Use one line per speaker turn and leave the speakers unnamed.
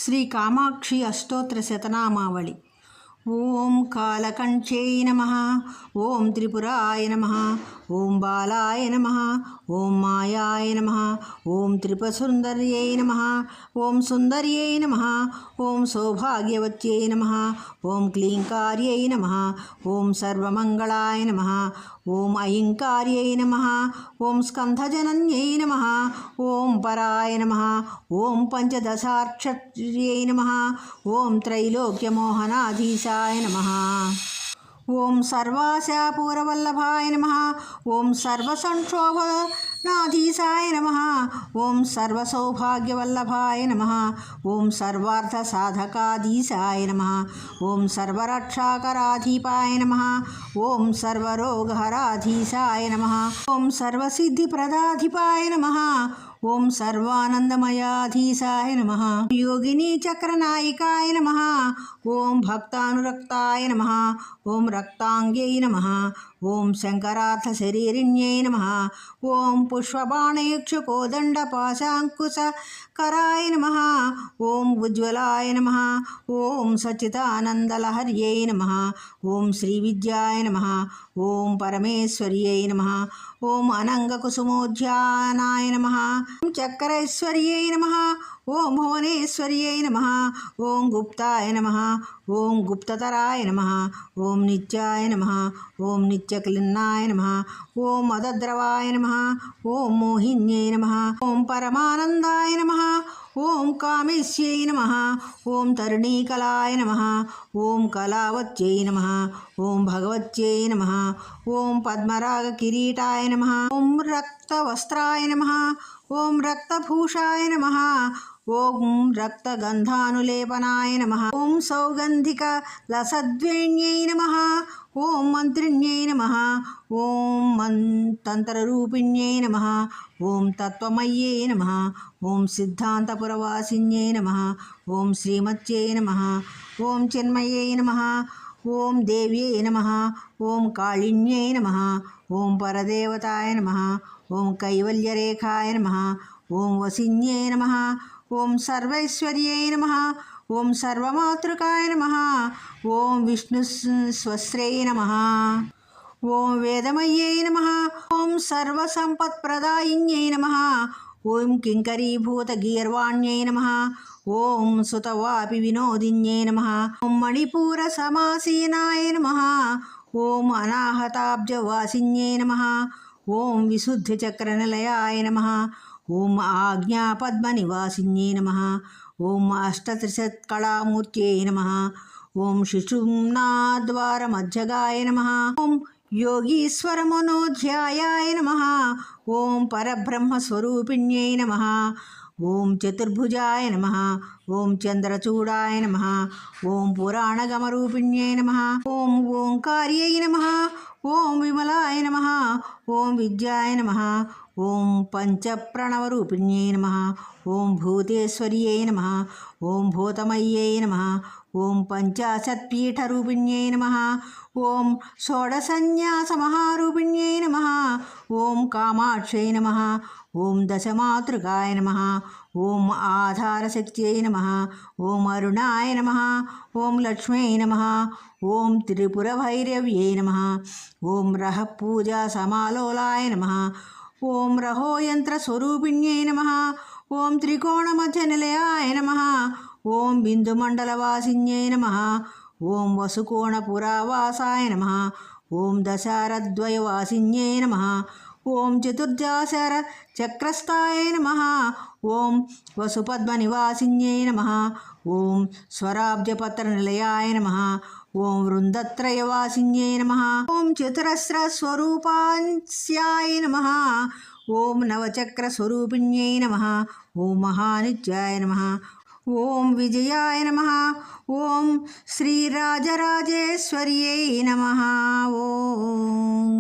శ్రీ కామాక్షి అష్టోత్తర శతనామావళి. ఓం కాలకంఠ్యై నమః, ఓం త్రిపురాయ నమః, ఓం బాలాయ నమః, ఓం మాయాయ నమః, ఓం త్రిపురసుందర్యై నమః, ఓం సుందర్యై నమః, ఓం సౌభాగ్యవత్యై నమః, ఓం క్లీంకార్యై నమః, ఓం సర్వమంగళాయ నమః, ఓం ఐంకార్యై నమః, ఓం స్కంధజనన్యై నమః, ఓం పరాయ నమః, ఓం పంచదశాక్షర్యై నమః, ఓం త్రైలోక్యమోహనాధీశాయ నమః, ఓం సర్వాశాపూరవల్లభాయ నమః, ఓం సర్వసంక్షోభనాధీశాయ నమః, ఓం సర్వసౌభాగ్యవల్లభాయ నమః, ఓం సర్వార్థసాధకాధీశాయ నమః, ఓం సర్వరక్షాకరాధీపాయ నమః, ఓం సర్వరోగహరాధీశాయ నమః, ఓం సర్వసిద్ధిప్రదాధిపాయ నమః, ఓం సర్వానందమయాధీశాయ నమః, యోగినీ చక్రనాయికాయ నమః, ఓం భక్తానురక్తాయ నమః, ఓం రక్తాంగ్యై నమః, ఓం శంకరార్థశరీరిణ్యై నమః, ఓం పుష్పబాణయుక్షకోదండపాశాంకుశకరాయ నమః, ఓం ఉజ్వలాయ నమః, ఓం సచ్చిదానందలహర్యై నమః, ఓం శ్రీవిద్యాయ నమః, ఓం పరమేశ్వర్యై నమః, ఓం అనంగకుసుమోద్యానాయ నమః, ఓం చక్రైశ్వర్యై నమః, ఓం భువనేశ్వర్యై నమః, ఓం గుప్తాయ నమః, ఓం గుప్తతరాయ నమః, ఓం నిత్యాయ నమః, ఓం నిత్యక్లిన్నాయ నమః, ఓం మదద్రవాయ నమః, ఓం మోహిన్యై నమః, ఓం పరమానందాయ నమః, ఓం కామేశ్యై నమః, ఓం తరుణీకలాయ నమః, ఓం కళావత్యై నమః, ఓం భగవత్యై నమః, ఓం పద్మరాగకిరీటాయ నమః, ఓం రక్తవస్త్రాయ నమః, ఓం రక్తభూషాయ నమః, ఓం రక్తగంధానులేపనాయ నమః, ఓం సౌగంధిక లసద్వేణ్యై నమః, ఓం మంత్రిణ్యై నమః, ఓం తంత్రరూపిణ్యై నమః, ఓం తత్వమయ్యై నమః, ఓం సిద్ధాంతపురవాసిన్యై నమః, ఓం శ్రీమత్యై నమః, ఓం చిన్మయ్యై నమః, ఓం దేవ్యై నమః, ఓం కాళిన్యై నమః, ఓం పరదేవతాయ నమః, ఓం కైవల్యరేఖాయ నమః, ఓం వసిన్యై నమః, ఓం సర్వైశ్వర్యై నమః, ఓం సర్వమాతృకాయ నమః, ఓం విష్ణుస్వస్రై నమః, ఓం వేదమయ్యై నమః, ఓం సర్వసంపత్ప్రదాయిన్యై నమః, ఓం కింకరీభూతగీర్వాణ్యై నమః, ఓం సుతవాపి వినోదిన్యై నమః, ఓం మణిపూరసమాసీనాయ నమః, ఓం అనాహతాబ్జవాసిన్యై నమః, ఓం విశుద్ధిచక్రనిలయాయ నమః, ఓం ఆజ్ఞాపద్మనివాసిన్యై నమః, ఓం అష్టత్రిశత్కళామూర్త్యై నమః, ఓం శిశుమ్నాద్వారమధ్యగాయ నమః, ఓం యోగీశ్వరమనోధ్యాయాయ నమః, ఓం పరబ్రహ్మస్వరూపిణ్యై నమః, ఓం చతుర్భుజాయ నమః, ఓం చంద్రచూడాయ నమః, ఓం పురాణగమరూపిణ్యై నమః, ఓం ఓంకార్యై నమః, ఓం విమలాయ నమః, ఓం విద్యాయ నమః, ఓం పంచప్రణవరూపిణ్యై నమః, ఓం భూతేశ్వర్యై నమః, ఓం భూతమయ్యై నమః, ఓం పంచాశత్పీఠరూపిణ్యై నమః, ఓం షోడశన్యాసమహారూపిణ్యై నమః, ఓం కామాక్షై నమః, ఓం దశమాతృకాయ నమః, ఓం ఆధారశక్త్యై నమః, ఓం అరుణాయ నమః, ఓం లక్ష్మై నమః, ఓం త్రిపురభైరవ్యై నమః, ఓం రహ పూజా సమాలోలాయ నమః, ఓం రహోయంత్రస్వరూపిణ్యై నమః, ఓం త్రికోణమధ్యనిలయాయ నమః, ఓం బిందుమండలవాసిన్యై నమః, ఓం వసుకోణపురావాసాయ నమః, ఓం దశారద్వయవాసిన్యై నమః, ఓం చతుర్జాశర చక్రస్థాయ నమః, ఓం వసుపద్మనివాసిన్యై నమః, ఓం స్వరాబ్జపత్రనిలయాయ నమః, ఓం వృందత్రయవాసిన్యై నమః, ఓం చతురస్రస్వరూపాస్యాయ నమః, ఓం నవచక్రస్వరూపిణ్యై నమః, ఓం మహానిత్యాయ నమః, ఓం విజయాయ నమః, ఓం శ్రీరాజరాజేశ్వర్యై నమః. ఓం